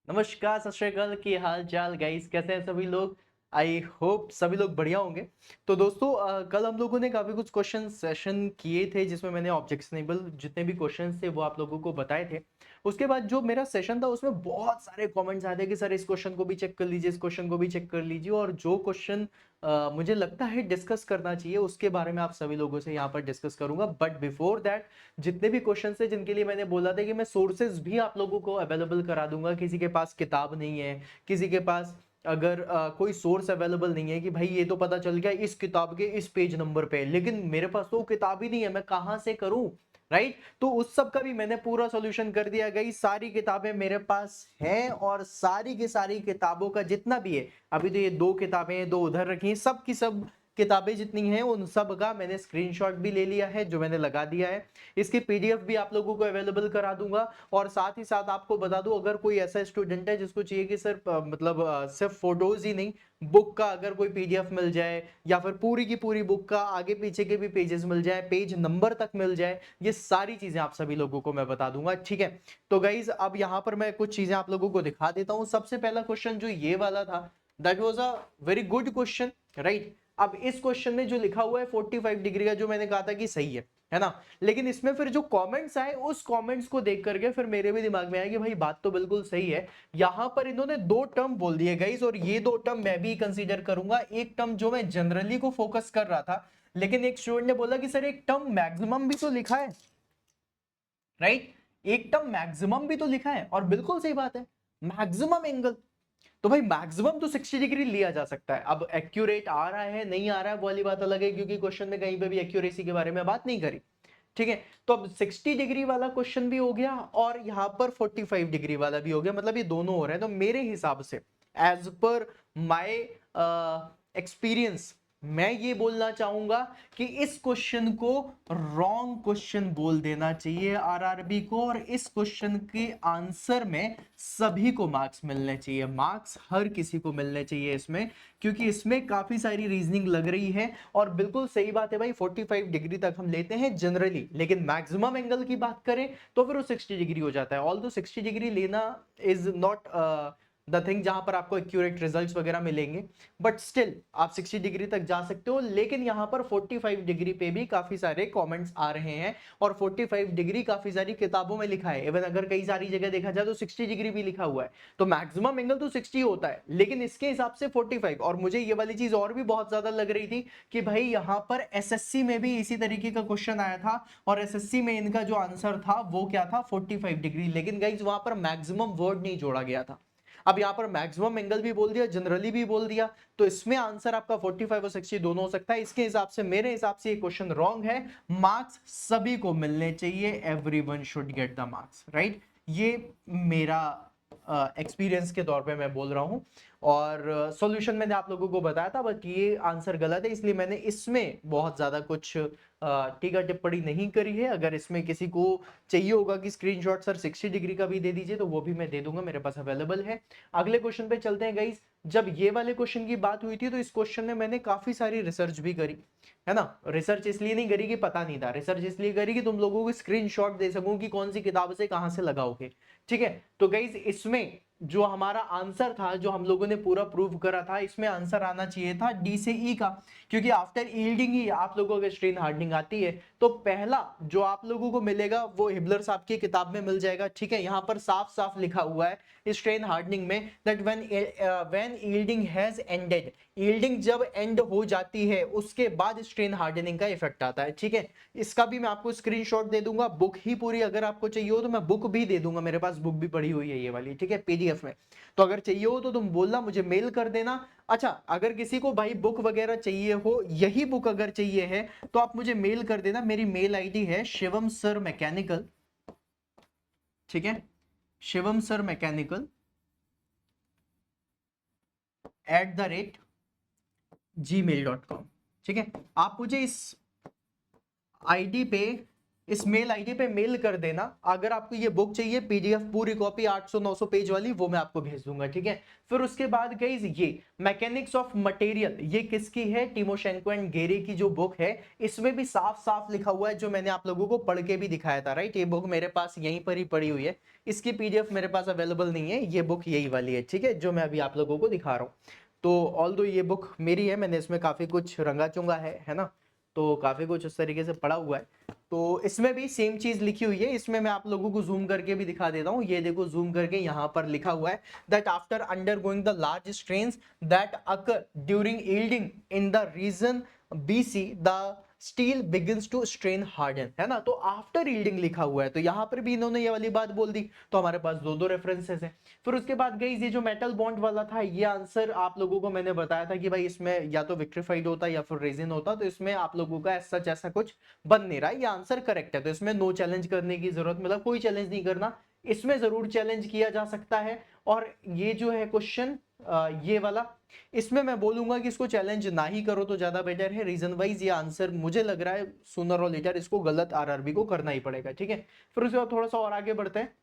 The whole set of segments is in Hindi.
नमस्कार, सत श्री अकाल, की हाल चाल गाइस, कैसे हैं सभी लोग। आई होप सभी लोग बढ़िया होंगे। तो दोस्तों कल हम लोगों ने काफी कुछ क्वेश्चन सेशन किए थे जिसमें मैंने ऑब्जेक्शनेबल जितने भी क्वेश्चंस थे वो आप लोगों को बताए थे। उसके बाद जो मेरा सेशन था उसमें बहुत सारे कमेंट्स आए थे कि सर इस क्वेश्चन को भी चेक कर लीजिए, इस क्वेश्चन को भी चेक कर लीजिए, और जो क्वेश्चन मुझे लगता है डिस्कस करना चाहिए उसके बारे में आप सभी लोगों से यहाँ पर डिस्कस करूंगा। बट बिफोर दैट, जितने भी क्वेश्चन है जिनके लिए मैंने बोला था कि मैं सोर्सेज भी आप लोगों को अवेलेबल करा दूंगा, किसी के पास किताब नहीं है, किसी के पास अगर कोई सोर्स अवेलेबल नहीं है कि भाई ये तो पता चल गया इस किताब के इस पेज नंबर पे, लेकिन मेरे पास तो किताब ही नहीं है, मैं कहां से करूं। राइट, तो उस सब का भी मैंने पूरा सॉल्यूशन कर दिया। गई सारी किताबें मेरे पास हैं, और सारी की सारी किताबों का जितना भी है, अभी तो ये दो किताबें दो उधर रखी हैं, सब की सब किताबें जितनी हैं उन सब का मैंने स्क्रीनशॉट भी ले लिया है जो मैंने लगा दिया है। इसकी पीडीएफ भी आप लोगों को अवेलेबल करा दूंगा। और साथ ही साथ आपको बता दूं, अगर कोई ऐसा स्टूडेंट है जिसको चाहिए कि सर सिर्फ फोटोज ही नहीं, बुक का अगर कोई पीडीएफ मिल जाए, या फिर पूरी की पूरी बुक का आगे पीछे के भी पेजेस मिल जाए, पेज नंबर तक मिल जाए, ये सारी चीजें आप सभी लोगों को मैं बता दूंगा। ठीक है, तो गाइज अब यहां पर मैं कुछ चीजें आप लोगों को दिखा देता हूं। सबसे पहला क्वेश्चन जो ये वाला था, that was a very good question. Right, अब इस क्वेश्चन में जो लिखा हुआ है 45 डिग्री का, जो मैंने कहा था कि सही है ना, लेकिन इसमें फिर जो कमेंट्स आए उस कमेंट्स को देख करके फिर मेरे भी दिमाग में आया कि भाई बात तो बिल्कुल सही है। यहां पर इन्होंने दो टर्म बोल दिए गाइस, और ये दो टर्म मैं भी कंसीडर करूंगा। एक टर्म जो मैं जनरली को फोकस कर रहा था, लेकिन एक स्टूडेंट ने बोला कि सर एक टर्म मैक्सिमम भी तो लिखा है। राइट, एक टर्म मैक्सिमम भी तो लिखा है, और बिल्कुल सही बात है, मैक्सिमम एंगल। तो भाई मैक्सिमम तो 60 डिग्री लिया जा सकता है। अब एक्यूरेट आ रहा है नहीं आ रहा है वो वाली बात अलग है, क्योंकि क्वेश्चन में कहीं पे भी एक्यूरेसी के बारे में बात नहीं करी। ठीक है, तो अब 60 डिग्री वाला क्वेश्चन भी हो गया, और यहां पर 45 डिग्री वाला भी हो गया, मतलब ये दोनों हो रहे हैं। तो मेरे हिसाब से, एज पर माय एक्सपीरियंस, मैं ये बोलना चाहूंगा कि इस क्वेश्चन को रॉन्ग क्वेश्चन बोल देना चाहिए आरआरबी को, और इस क्वेश्चन के आंसर में सभी को मार्क्स मिलने चाहिए। मार्क्स हर किसी को मिलने चाहिए इसमें, क्योंकि इसमें काफी सारी रीजनिंग लग रही है। और बिल्कुल सही बात है भाई, 45 डिग्री तक हम लेते हैं जनरली, लेकिन मैक्सिमम एंगल की बात करें तो फिर वो 60 डिग्री हो जाता है। ऑल्दो 60 डिग्री लेना इज नॉट द थिंग जहां पर आपको एक्यूरेट रिजल्ट्स वगैरह मिलेंगे, बट स्टिल आप 60 डिग्री तक जा सकते हो। लेकिन यहां पर 45 डिग्री पे भी काफी सारे कमेंट्स आ रहे हैं, और 45 डिग्री काफी सारी किताबों में लिखा है। इवन अगर कई सारी जगह देखा जाए तो 60 डिग्री भी लिखा हुआ है। तो मैक्सिमम एंगल तो 60 होता है, लेकिन इसके हिसाब से 45। और मुझे ये वाली चीज और भी बहुत ज्यादा लग रही थी कि भाई यहां पर एसएससी में भी इसी तरीके का क्वेश्चन आया था, और एसएससी में इनका जो आंसर था वो क्या था, 45 डिग्री, लेकिन गाइस वहां पर मैक्सिमम वर्ड नहीं जोड़ा गया था। अब यहां पर मैक्सिमम एंगल भी बोल दिया, जनरली भी बोल दिया, तो इसमें आंसर आपका 45 और 60 दोनों हो सकता है। इसके हिसाब से, मेरे हिसाब से ये क्वेश्चन रॉन्ग है। मार्क्स सभी को मिलने चाहिए, everyone should get the marks. Right, ये मेरा एक्सपीरियंस के तौर पे मैं बोल रहा हूं। और सॉल्यूशन मैंने आप लोगों को बताया था, बट ये आंसर गलत है, इसलिए मैंने इसमें बहुत ज्यादा कुछ टीका टिप्पणी नहीं करी है। अगर इसमें किसी को चाहिए होगा कि स्क्रीनशॉट सर 60 डिग्री का भी दे दीजिए, तो वो भी मैं दे दूंगा, मेरे पास अवेलेबल है। अगले क्वेश्चन पे चलते हैं गाइस। जब ये वाले क्वेश्चन की बात हुई थी तो इस क्वेश्चन में मैंने काफी सारी रिसर्च भी करी, है ना। रिसर्च इसलिए नहीं करी कि पता नहीं था, रिसर्च इसलिए करी कि तुम लोगों को स्क्रीनशॉट दे सकूं कि कौन सी किताब से कहां से लगाओगे। ठीक है, तो गाइस इसमें जो हमारा आंसर था, जो हम लोगों ने पूरा प्रूव करा था, इसमें आंसर आना चाहिए था डी से ई का, क्योंकि आफ्टर ईल्डिंग ही आप लोगों को स्ट्रेन हार्डनिंग आती है। तो पहला जो आप लोगों को मिलेगा वो हिबलर साहब की किताब में मिल जाएगा। ठीक है, यहां पर साफ साफ लिखा हुआ है स्ट्रेन हार्डनिंग में, that when yielding has ended, yielding जब एंड हो जाती है उसके बाद स्ट्रेन हार्डनिंग का इफेक्ट आता है। ठीक है, इसका भी मैं आपको स्क्रीनशॉट दे दूंगा, बुक ही पूरी अगर आपको चाहिए हो तो मैं बुक भी दे दूंगा, मेरे पास बुक भी पड़ी हुई है ये वाली। ठीक है, पीडीएफ में। तो अगर चाहिए हो तो तुम बोलना, मुझे मेल कर देना। अच्छा, अगर किसी को भाई बुक वगैरह चाहिए हो, यही बुक अगर चाहिए है, तो आप मुझे मेल कर देना। मेरी मेल आईडी है शिवम सर मैकेनिकल। ठीक है, शिवम सर मैकेनिकल @gmail.com। ठीक है, आप मुझे इस आईडी पे इस मेल आईडी पे मेल कर देना। अगर आपको ये बुक चाहिए पीडीएफ पूरी कॉपी 800-900 पेज वाली, वो मैं आपको भेज दूंगा, ठीक है। फिर उसके बाद गाइस ये मैकेनिक्स ऑफ मटेरियल, ये किसकी है, टिमोशेंको एंड गेरे की जो बुक है, इसमें भी साफ साफ लिखा हुआ है, जो मैंने आप लोगों को पढ़ के भी दिखाया था, राइट। ये बुक मेरे पास यहीं पर ही पड़ी हुई है, इसकी पीडीएफ मेरे पास अवेलेबल नहीं है, ये बुक यही वाली है, ठीक है, जो मैं अभी आप लोगों को दिखा रहा हूँ। तो ऑल्दो ये बुक मेरी है, मैंने इसमें काफी कुछ रंगा चुंगा है ना, तो काफी कुछ उस तरीके से पढ़ा हुआ है। तो इसमें भी सेम चीज लिखी हुई है, इसमें मैं आप लोगों को जूम करके भी दिखा देता हूं, ये देखो जूम करके यहां पर लिखा हुआ है that after undergoing the large strains that occur during yielding in the region BC the steel begins to strain harden, है ना। तो आफ्टर यील्डिंग लिखा हुआ है, तो यहां पर भी इन्होंने ये वाली बात बोल दी, तो हमारे पास दो दो रेफरेंसेस हैं। फिर उसके बाद गई ये जो मेटल बॉन्ड वाला था, ये आंसर आप लोगों को मैंने बताया था कि भाई इसमें या तो विट्रिफाइड होता या फिर रेजिन होता, तो इसमें आप लोगों का सच ऐसा कुछ बन नहीं रहा है, ये आंसर करेक्ट है, तो इसमें नो चैलेंज करने की जरूरत, मतलब कोई चैलेंज नहीं करना, इसमें जरूर चैलेंज किया जा सकता है। और ये जो है क्वेश्चन ये वाला, इसमें मैं बोलूंगा कि इसको चैलेंज ना ही करो तो ज्यादा बेटर है, रीजन वाइज ये आंसर मुझे लग रहा है सूनर और लेटर इसको गलत आरआरबी को करना ही पड़ेगा, ठीक है। फिर उसके बाद थोड़ा सा और आगे बढ़ते हैं,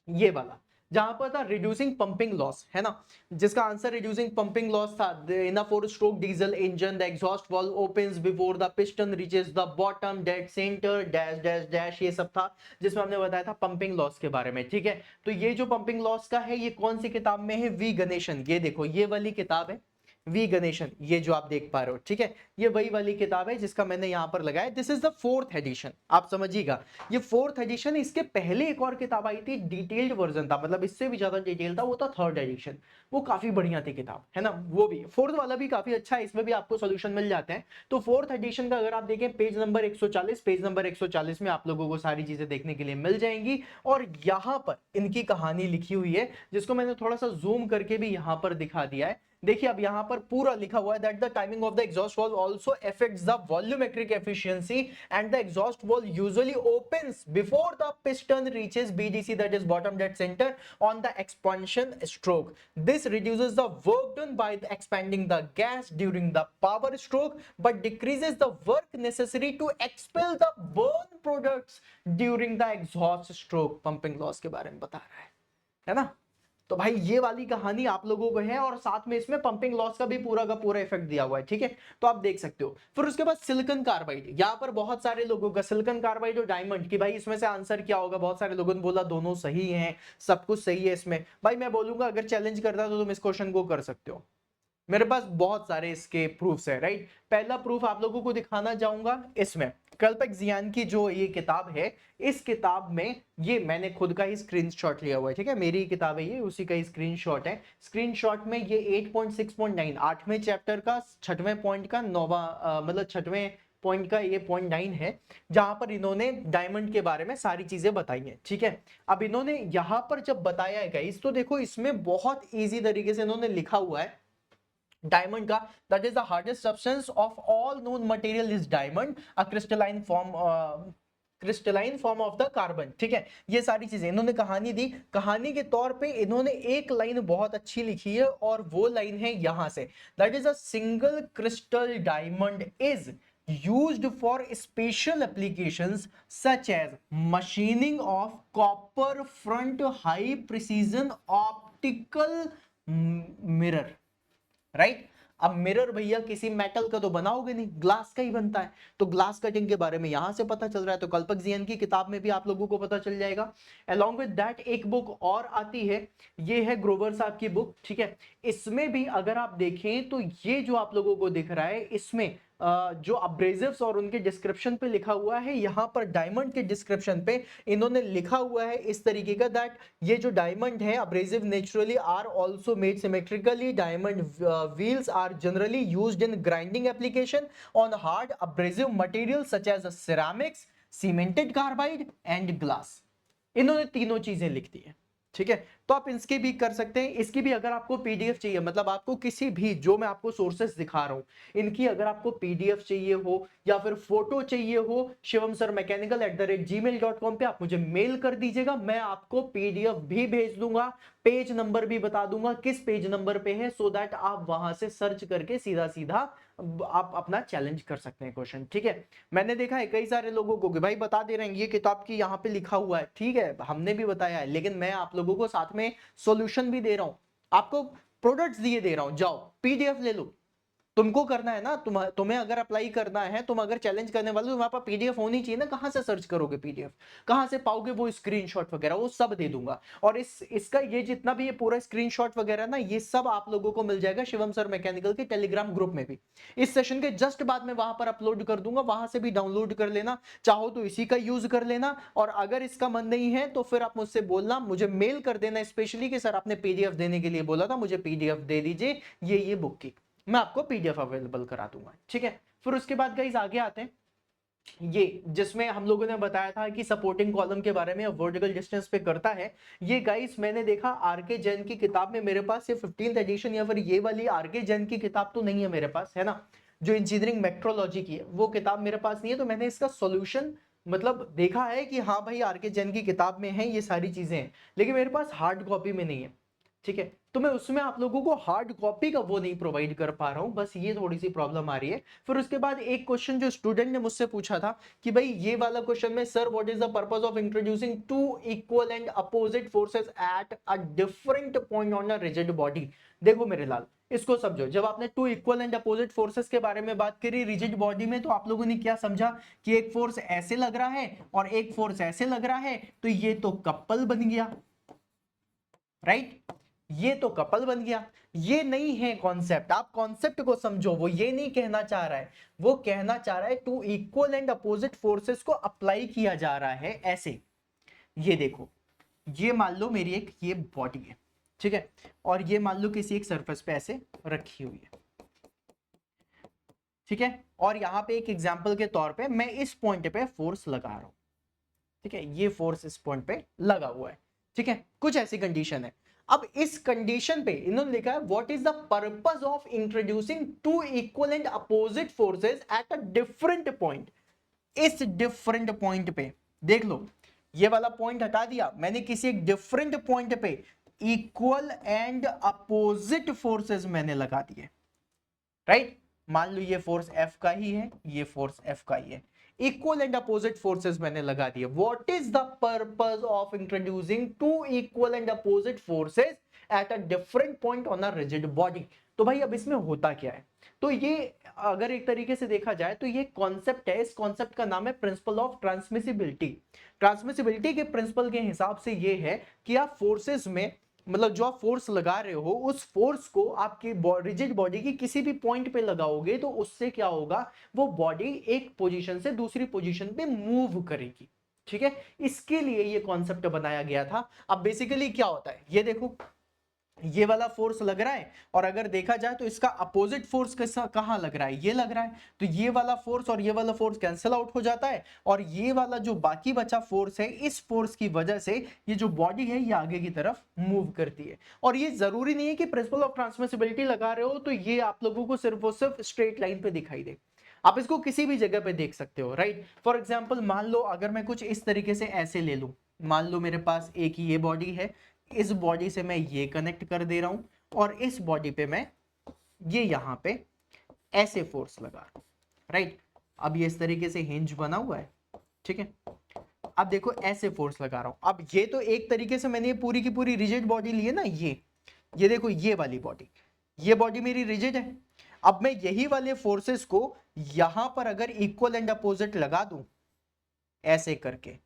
ये वाला जहां पर था रिड्यूसिंग पंपिंग लॉस, है ना, जिसका आंसर रिड्यूसिंग पंपिंग लॉस था इन अ 4 stroke diesel engine the exhaust valve opens before the piston reaches the bottom dead centre dash dash dash, ये सब था जिसमें हमने बताया था पंपिंग लॉस के बारे में, ठीक है। तो ये जो पंपिंग लॉस का है, ये कौन सी किताब में है, वी गणेशन, ये देखो ये वाली किताब है वी गणेशन, ये जो आप देख पा रहे हो, ठीक है, ये वही वाली किताब है जिसका मैंने यहां पर लगाया, this is the 4th addition, आप समझिएगा, ये 4th एडिशन। इसके पहले एक और किताब आई थी, डिटेल्ड वर्जन था, मतलब इससे भी ज्यादा डिटेल था, वो था 3rd एडिशन, वो काफी बढ़िया थी किताब, है ना, वो भी 4th वाला भी काफी अच्छा है, इसमें भी आपको सोल्यूशन मिल जाते हैं। तो 4th एडिशन का अगर आप देखें पेज नंबर 140, पेज नंबर 140 में आप लोगों को सारी चीजें देखने के लिए मिल जाएंगी, और यहाँ पर इनकी कहानी लिखी हुई है, जिसको मैंने थोड़ा सा जूम करके भी यहाँ पर दिखा दिया है। देखिए अब यहां पर पूरा लिखा हुआ है that the timing of the exhaust valve also affects the volumetric efficiency and the exhaust valve usually opens before the piston reaches BDC, that is bottom dead centre on the expansion stroke. This reduces the work done by expanding the gas during the power stroke but decreases the work necessary to expel the burn products during the exhaust stroke. Pumping loss के बारे में बता रहा है ना। तो भाई ये वाली कहानी आप लोगों को है, और साथ में इसमें पंपिंग लॉस का भी पूरा का पूरा इफेक्ट दिया हुआ है, ठीक है, तो आप देख सकते हो। फिर उसके बाद सिलिकॉन कार्बाइड, यहाँ पर बहुत सारे लोगों का सिलिकॉन कार्बाइड और डायमंड की भाई इसमें से आंसर क्या होगा, बहुत सारे लोगों ने बोला दोनों सही हैं, सब कुछ सही है इसमें। भाई मैं बोलूंगा अगर चैलेंज करता तो तुम इस क्वेश्चन को कर सकते हो, मेरे पास बहुत सारे इसके प्रूफ्स है, राइट। पहला प्रूफ आप लोगों को दिखाना चाहूंगा, इसमें कल्पक-जियान की जो ये किताब है, इस किताब में ये मैंने खुद का ही स्क्रीनशॉट लिया हुआ है, ठीक है, मेरी ही किताब है ये, उसी का ही स्क्रीनशॉट है। स्क्रीनशॉट में ये 8.6.9 8वें चैप्टर का 6वें पॉइंट का 9वां मतलब 6वें पॉइंट का ये पॉइंट 9 है, जहां पर इन्होंने डायमंड के बारे में सारी चीजें बताई हैं, ठीक है। अब इन्होंने यहां पर जब बताया है गाइस, तो देखो इसमें बहुत इजी तरीके से इन्होंने लिखा हुआ है डायमंड का, that is the hardest substance of all known material is diamond, a crystalline form of the carbon, ठीक है। ये सारी चीजें इन्होंने कहानी दी, कहानी के तौर पे इन्होंने एक लाइन बहुत अच्छी लिखी है, और वो लाइन है यहां से, that is a single crystal diamond is used for special applications such as machining of copper front high precision optical mirror, right. अब मिरर भैया किसी मेटल का तो बनाओगे नहीं, ग्लास का ही बनता है, तो ग्लास कटिंग के बारे में यहां से पता चल रहा है, तो कल्पक-जियान की किताब में भी आप लोगों को पता चल जाएगा। अलॉन्ग विद दैट एक बुक और आती है, ये है ग्रोवर साहब की बुक, ठीक है। इसमें भी अगर आप देखें तो ये जो आप लोगों को दिख रहा है, इसमें जो अब्रेजिव्स और उनके डिस्क्रिप्शन पे लिखा हुआ है, यहां पर डायमंड के डिस्क्रिप्शन पे इन्होंने लिखा हुआ है इस तरीके का, दैट ये जो डायमंड है abrasive naturally are also made symmetrically, diamond wheels are generally used in grinding application on hard abrasive material such as ceramics, cemented carbide and glass. इन्होंने तीनों चीजें लिख दी है, ठीक है। तो आप इसके भी कर सकते हैं, इसकी भी अगर आपको पीडीएफ चाहिए, मतलब आपको किसी भी जो मैं आपको सोर्सेस दिखा रहा हूं, इनकी अगर आपको पीडीएफ चाहिए हो या फिर फोटो चाहिए हो, shivam-sir-mechanical@gmail.com पे आप मुझे मेल कर दीजिएगा, मैं आपको पीडीएफ भी भेज दूंगा, पेज नंबर भी बता दूंगा किस पेज नंबर पे है, सो दैट आप वहां से सर्च करके सीधा सीधा आप अपना चैलेंज कर सकते हैं क्वेश्चन, ठीक है। मैंने देखा है कई सारे लोगों को कि भाई बता दे रहे हैं ये किताब की यहाँ पे लिखा हुआ है, ठीक है, हमने भी बताया है, लेकिन मैं आप लोगों को साथ में सॉल्यूशन भी दे रहा हूँ, आपको प्रोडक्ट्स दिए दे रहा हूँ, जाओ पीडीएफ ले लो। तुमको करना है ना, तुम्हें अगर अप्लाई करना है, तुम अगर चैलेंज करने वाले हो, वहां पर पीडीएफ होनी चाहिए ना, कहां से सर्च करोगे पीडीएफ, कहां से पाओगे वो स्क्रीनशॉट वगैरह, वो सब दे दूंगा। और इसका ये जितना भी ये पूरा स्क्रीनशॉट वगैरह ना, ये सब आप लोगों को मिल जाएगा शिवम सर मैकेनिकल के टेलीग्राम ग्रुप में भी, इस सेशन के जस्ट बाद में वहां पर अपलोड कर दूंगा, वहां से भी डाउनलोड कर लेना, चाहो तो इसी का यूज कर लेना। और अगर इसका मन नहीं है तो फिर आप मुझसे बोलना, मुझे मेल कर देना स्पेशली कि सर आपने पीडीएफ देने के लिए बोला था, मुझे पीडीएफ दे दीजिए ये बुक की, मैं आपको पीडीएफ अवेलेबल करा दूंगा, ठीक है। फिर उसके बाद गाइस आगे आते हैं, ये जिसमें हम लोगों ने बताया था कि सपोर्टिंग कॉलम के बारे में वर्टिकल डिस्टेंस पे करता है। ये गाइस मैंने देखा आरके जैन की किताब में, मेरे पास ये 15th एडिशन या फिर ये वाली आरके जैन की किताब तो नहीं है मेरे पास, है ना, जो इंजीनियरिंग मेट्रोलॉजी की है, वो किताब मेरे पास नहीं है। तो मैंने इसका सॉल्यूशन मतलब देखा है कि हाँ भाई आरके जैन की किताब में है ये सारी चीजें हैं, लेकिन मेरे पास हार्ड कॉपी में नहीं है, ठीक है। तो मैं उसमें आप लोगों को हार्ड कॉपी का वो नहीं प्रोवाइड कर पा रहा हूं, बस ये थोड़ी सी प्रॉब्लम आ रही है। फिर उसके बाद एक क्वेश्चन जो स्टूडेंट ने मुझसे पूछा था कि भाई ये वाला क्वेश्चन में, sir what is the purpose of introducing two equal and opposite forces at a different point on a rigid body. देखो मेरे लाल, इसको समझो, जब आपने two equal and opposite forces के बारे में बात करी रिजिड बॉडी में, तो आप लोगों ने क्या समझा कि एक फोर्स ऐसे लग रहा है और एक फोर्स ऐसे लग रहा है, तो ये तो कपल बन गया, राइट, ये तो कपल बन गया। ये नहीं है कॉन्सेप्ट, आप कॉन्सेप्ट को समझो, वो ये नहीं कहना चाह रहा है, वो कहना चाह रहा है two equal and opposite forces को अप्लाई किया जा रहा है ऐसे। ये देखो, ये मान लो मेरी एक ये बॉडी है, ठीक है, और ये मान लो किसी एक सरफेस पे ऐसे रखी हुई है, ठीक है, और यहां पे एक एग्जांपल के तौर पे मैं इस पॉइंट पे फोर्स लगा रहा हूं, ठीक है, ये फोर्स इस पॉइंट पे लगा हुआ है, ठीक है, कुछ ऐसी कंडीशन है। अब इस कंडीशन पे इन्होंने लिखा है what is the purpose of introducing two equal and opposite forces at a different point. इस डिफरेंट पॉइंट पे देख लो, ये वाला पॉइंट हटा दिया मैंने, किसी एक डिफरेंट पॉइंट पे इक्वल एंड अपोजिट फोर्सेस मैंने लगा दिए, राइट। मान लो ये फोर्स F का ही है, ये फोर्स F का ही है, इक्वल एंड अपोजिट फोर्सेस मैंने लगा दिए। What is the purpose of introducing two equal and opposite forces at a different point on a rigid body. तो भाई अब इसमें होता क्या है, तो ये अगर एक तरीके से देखा जाए तो ये कॉन्सेप्ट है, इस कॉन्सेप्ट का नाम है प्रिंसिपल ऑफ ट्रांसमिसिबिलिटी। ट्रांसमिसिबिलिटी के प्रिंसिपल के हिसाब से ये है कि आप फोर्सेस में, मतलब जो आप फोर्स लगा रहे हो, उस फोर्स को आपकी रिजिड बॉडी की किसी भी पॉइंट पे लगाओगे तो उससे क्या होगा, वो बॉडी एक पोजीशन से दूसरी पोजीशन पे मूव करेगी, ठीक है। इसके लिए ये कॉन्सेप्ट बनाया गया था। अब बेसिकली क्या होता है, ये देखो, ये वाला फोर्स लग रहा है, और अगर देखा जाए तो इसका अपोजिट फोर्स कहां लग रहा है, ये लग रहा है, तो ये वाला फोर्स और ये वाला फोर्स कैंसिल आउट हो जाता है, और ये वाला जो बाकी बचा फोर्स है, इस फोर्स की वजह से ये जो बॉडी है ये आगे की तरफ मूव करती है। और ये जरूरी नहीं है कि प्रिंसिपल ऑफ ट्रांसमिसिबिलिटी लगा रहे हो तो ये आप लोगों को सिर्फ और सिर्फ स्ट्रेट लाइन पे दिखाई दे, आप इसको किसी भी जगह पे देख सकते हो, राइट। फॉर एग्जाम्पल मान लो अगर मैं कुछ इस तरीके से ऐसे ले लूं, मान लो मेरे पास एक ये बॉडी है, इस बॉडी से मैं ये कनेक्ट कर दे रहा हूं, और इस बॉडी पे मैं ये यहां पे ऐसे फोर्स लगा रहा हूं, राइट। अब ये इस तरीके से हिंज बना हुआ है, ठीक है। अब देखो ऐसे फोर्स लगा रहा हूं, अब ये तो एक तरीके से मैंने ये पूरी की पूरी रिजिड बॉडी ली है ना, ये देखो ये वाली बॉडी, ये बॉडी मेरी रिजिड है। अब मैं यही वाले फोर्सेस को यहां पर अगर इक्वल एंड अपोजिट लगा दूं ऐसे करके,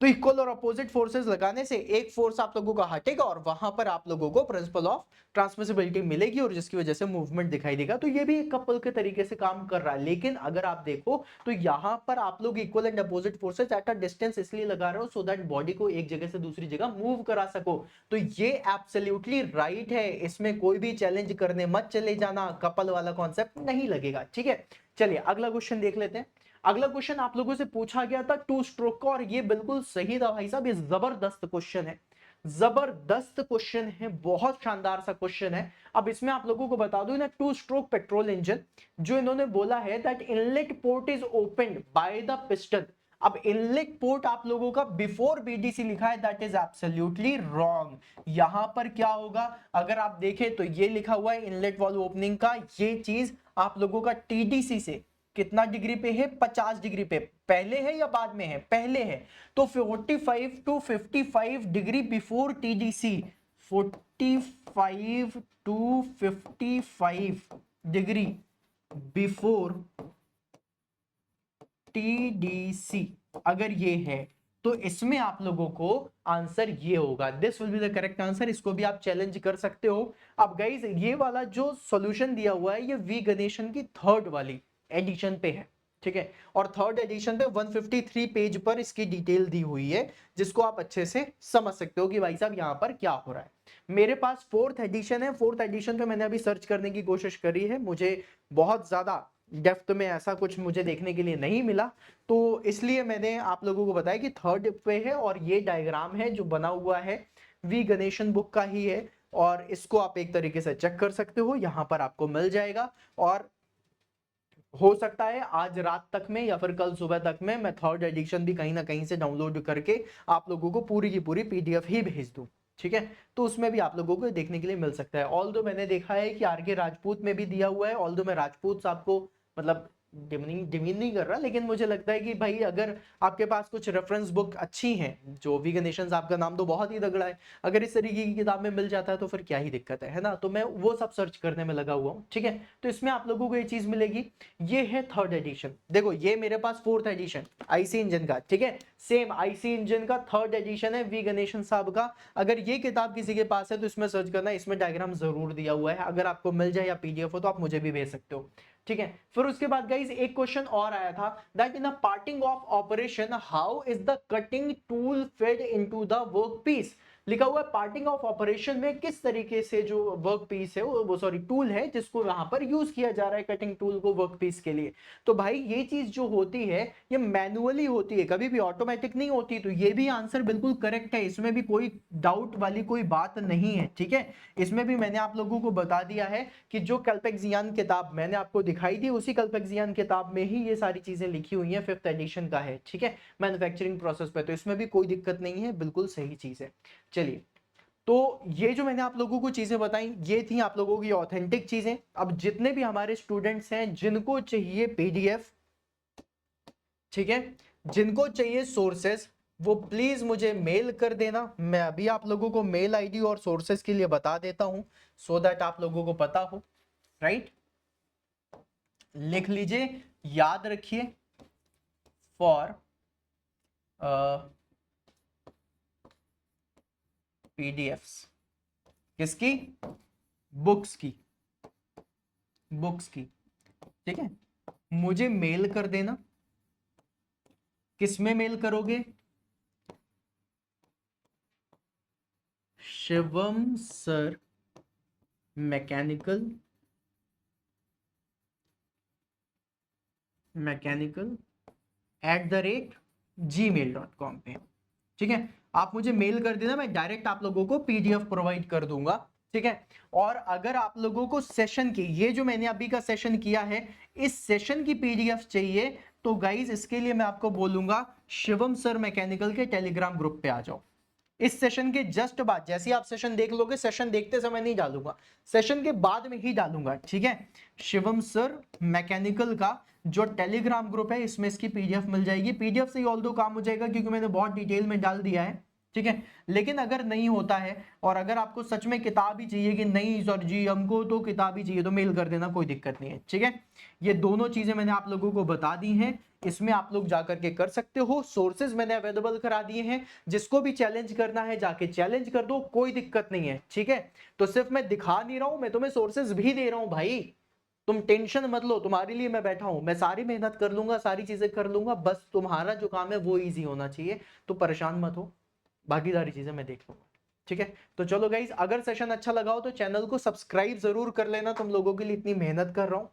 तो इक्वल और अपोजिट फोर्सेस लगाने से एक फोर्स आप लोगों का हटेगा और वहां पर आप लोगों को प्रिंसिपल ऑफ ट्रांसमिसिबिलिटी मिलेगी, और जिसकी वजह से मूवमेंट दिखाई देगा। तो ये भी एक कपल के तरीके से काम कर रहा है। लेकिन अगर आप देखो तो यहां पर आप लोग equal and opposite forces at a distance इसलिए लगा रहे हो सो दैट बॉडी को एक जगह से दूसरी जगह मूव करा सको। तो ये एब्सोल्युटली राइट है, इसमें कोई भी चैलेंज करने मत चले जाना, कपल वाला कॉन्सेप्ट नहीं लगेगा, ठीक है। चलिए अगला क्वेश्चन देख लेते हैं। अगला क्वेश्चन आप लोगों से पूछा गया था टू स्ट्रोक का, और ये बिल्कुल सही था भाई साहब, ये जबरदस्त क्वेश्चन है, जबरदस्त क्वेश्चन है, बहुत शानदार सा क्वेश्चन है। अब इसमें आप लोगों को बता दूं ना, टू स्ट्रोक पेट्रोल इंजन जो इन्होंने बोला है that inlet port is opened by the piston. अब इनलेट पोर्ट आप लोगों का बिफोर बीडीसी लिखा है, दैट इज एब्सोल्युटली रॉन्ग। यहां पर क्या होगा, अगर आप देखें तो ये लिखा हुआ है इनलेट वाल्व ओपनिंग का, ये चीज आप लोगों का टीडीसी से कितना डिग्री पे है, 50 डिग्री पे। पहले है या बाद में है, पहले है। तो 45 to 55 degree before TDC, 45 to 55 degree before TDC अगर ये है तो इसमें आप लोगों को आंसर ये होगा, this will be the correct answer. इसको भी आप चैलेंज कर सकते हो। अब गाइज ये वाला जो सॉल्यूशन दिया हुआ है ये वी गणेशन की थर्ड वाली एडिशन पे है, ठीक है। और थर्ड एडिशन पे 153 पेज पर इसकी डिटेल दी हुई है, जिसको आप अच्छे से समझ सकते हो कि भाई साहब यहाँ पर क्या हो रहा है। मेरे पास फोर्थ एडिशन है, फोर्थ एडिशन पे मैंने अभी सर्च करने की कोशिश करी है, मुझे बहुत ज्यादा डेप्थ में ऐसा कुछ मुझे देखने के लिए नहीं मिला, तो इसलिए मैंने आप लोगों को बताया कि थर्ड पे है। और ये डायग्राम है जो बना हुआ है वी गणेशन बुक का ही है, और इसको आप एक तरीके से चेक कर सकते हो, यहां पर आपको मिल जाएगा। और हो सकता है आज रात तक में या फिर कल सुबह तक में मैं थर्ड एडिशन भी कहीं ना कहीं से डाउनलोड करके आप लोगों को पूरी की पूरी पीडीएफ ही भेज दूं, ठीक है। तो उसमें भी आप लोगों को देखने के लिए मिल सकता है। ऑल्दो मैंने देखा है कि आरके राजपूत में भी दिया हुआ है, ऑल्दो मैं राजपूत साहब को मतलब डिमीन नहीं कर रहा, लेकिन मुझे लगता है कि भाई अगर आपके पास कुछ रेफरेंस बुक अच्छी हैं, जो वी गणेशन साहब का नाम तो बहुत ही तगड़ा है, अगर इस तरीके की किताब में मिल जाता है तो फिर क्या ही दिक्कत है ना। तो मैं वो सब सर्च करने में लगा हुआ हूँ, ठीक है। तो इसमें आप लोगों को ये चीज मिलेगी। ये है थर्ड एडिशन, देखो ये मेरे पास फोर्थ एडिशन आईसी इंजन का, ठीक है। सेम आईसी इंजन का थर्ड एडिशन है वी गणेशन साहब का। अगर ये किताब किसी के पास है तो इसमें सर्च करना, इसमें डायग्राम जरूर दिया हुआ है। अगर आपको मिल जाए या पीडीएफ हो तो आप मुझे भी भेज सकते हो, ठीक है। फिर उसके बाद गाइस एक क्वेश्चन और आया था, that in the parting of operation how is the cutting tool fit into the work piece. लिखा हुआ है पार्टिंग ऑफ ऑपरेशन में किस तरीके से जो वर्क पीस है वो सॉरी टूल है जिसको यहां पर यूज किया जा रहा है कटिंग टूल को वर्क पीस के लिए। तो भाई ये चीज जो होती है ये मैनुअली होती है, कभी भी ऑटोमेटिक नहीं होती। तो ये भी आंसर बिल्कुल करेक्ट है, इसमें भी कोई डाउट वाली कोई बात नहीं है, ठीक है। इसमें भी मैंने आप लोगों को बता दिया है कि जो कल्पेक्सियन किताब मैंने आपको दिखाई थी उसी कल्पेक्सियन किताब में ही ये सारी चीजें लिखी हुई हैं, फिफ्थ एडिशन का है, ठीक है, मैन्युफैक्चरिंग प्रोसेस पे। तो इसमें भी कोई दिक्कत नहीं है, बिल्कुल सही चीज है। चलिए, तो ये जो मैंने आप लोगों को चीजें बताई ये थी आप लोगों की ऑथेंटिक चीजें। अब जितने भी हमारे स्टूडेंट्स हैं जिनको चाहिए पीडीएफ, ठीक है, जिनको चाहिए सोर्सेस, वो प्लीज मुझे मेल कर देना। मैं अभी आप लोगों को मेल आईडी और सोर्सेस के लिए बता देता हूं, सो दैट आप लोगों को पता हो, राइट। लिख लीजिए, याद रखिए, फॉर पीडीएफ्स, किसकी, बुक्स की, बुक्स की, ठीक है। मुझे मेल कर देना, किसमें मेल करोगे, शिवम सर मैकेनिकल @gmail.com पे, ठीक है। आप मुझे मेल कर देना, मैं डायरेक्ट आप लोगों को पीडीएफ प्रोवाइड कर दूंगा, ठीक है। और अगर आप लोगों को सेशन की, ये जो मैंने अभी का सेशन किया है, इस सेशन की पीडीएफ चाहिए तो गाइज इसके लिए मैं आपको बोलूंगा शिवम सर मैकेनिकल के टेलीग्राम ग्रुप पे आ जाओ। इस सेशन के जस्ट बाद, जैसे ही आप सेशन देख लोगे, सेशन देखते समय नहीं डालूंगा, सेशन के बाद में ही डालूंगा, ठीक है। शिवम सर मैकेनिकल का जो टेलीग्राम ग्रुप है इसमें इसकी पीडीएफ मिल जाएगी। पीडीएफ से ही ऑल दो काम हो जाएगा क्योंकि मैंने बहुत डिटेल में डाल दिया है, ठीक है। लेकिन अगर नहीं होता है और अगर आपको सच में किताब ही चाहिए कि नहीं सर जी हमको तो किताब ही चाहिए, तो मेल कर देना, कोई दिक्कत नहीं है, ठीक है। ये दोनों चीजें मैंने आप लोगों को बता दी हैं, इसमें आप लोग जाकर के कर सकते हो। सोर्सेज मैंने अवेलेबल करा दिए हैं, जिसको भी चैलेंज करना है जाके चैलेंज कर दो, कोई दिक्कत नहीं है, ठीक है। तो सिर्फ मैं दिखा नहीं रहा हूं, मैं तुम्हें सोर्सेज भी दे रहा हूं भाई, तुम टेंशन मत लो, तुम्हारे लिए मैं बैठा हूं, मैं सारी मेहनत कर लूंगा, सारी चीजें कर लूंगा, बस तुम्हारा जो काम है वो इजी होना चाहिए। तो परेशान मत हो, बाकी सारी चीजें मैं देख लूंगा, ठीक है। तो चलो गाइज, अगर सेशन अच्छा लगा हो तो चैनल को सब्सक्राइब जरूर कर लेना, तुम लोगों के लिए इतनी मेहनत कर रहा हूं।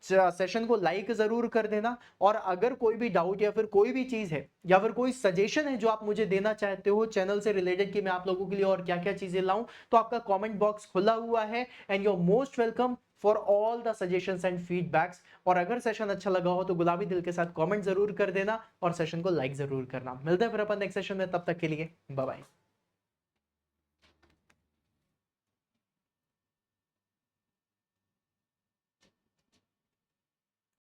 सेशन को लाइक जरूर कर देना। और अगर कोई भी डाउट या फिर कोई भी चीज है या फिर कोई सजेशन है जो आप मुझे देना चाहते हो चैनल से रिलेटेड कि मैं आप लोगों के लिए और क्या क्या चीजें लाऊं, तो आपका कमेंट बॉक्स खुला हुआ है and you are most welcome for all the suggestions and feedbacks. और अगर सेशन अच्छा लगा हो तो गुलाबी दिल के साथ कमेंट जरूर कर देना और सेशन को लाइक जरूर करना। मिलते हैं फिर अपन नेक्स्ट सेशन में, तब तक के लिए बाय बाय।